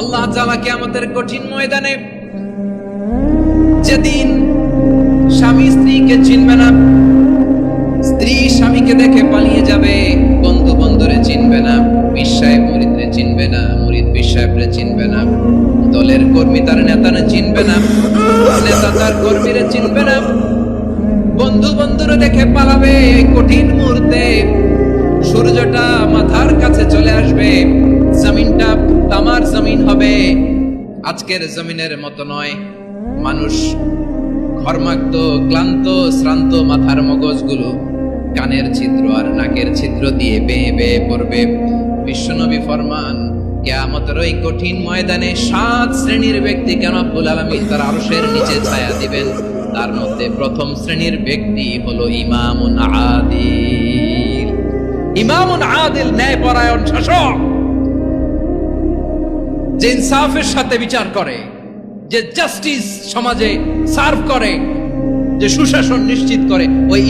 আল্লাহ তাআলা কিয়ামতের কঠিন ময়দানে যেদিন স্বামী স্ত্রীকে চিনবে না, স্ত্রী স্বামীকে দেখে পালিয়ে যাবে, বন্ধু বন্ধুরে চিনবে না, পীর সাহেব মুরিদরে চিনবে না, মুরিদ পীর সাহেবরে চিনবে না, দলের কর্মী তার নেতারে চিনবে না, নেতা তার কর্মীরে চিনবে না, বন্ধু বন্ধুরে দেখে পালাবে। এই কঠিন মুহূর্তে সূর্যটা মাথার কাছে চলে আসবে, জমিনটা তামার জমিন হবে, আজকের জমিনের মতো নয়। মানুষ ঘর্মাক্ত, ক্লান্ত, শ্রান্ত মাথার মগজগুলো কানের ছিদ্র আর নাকের ছিদ্র দিয়ে বেয়ে বেয়ে পড়বে। বিশ্বনবী ফরমান, কিয়ামতের ওই কঠিন ময়দানে 7 শ্রেণীর ব্যক্তিকে রব্বুল আলামিন তার আরশের নিচে ছায়া দিবেন। তার মধ্যে প্রথম শ্রেণীর ব্যক্তি হলো ইমামুন আদিল। ইমামুন আদিল, ন্যায়পরায়ণ শাসক, যে ইনসাফের সাথে বিচার করে, যে জাস্টিস সমাজে সার্ভ করে, যে সুশাসন নিশ্চিত করে, ওই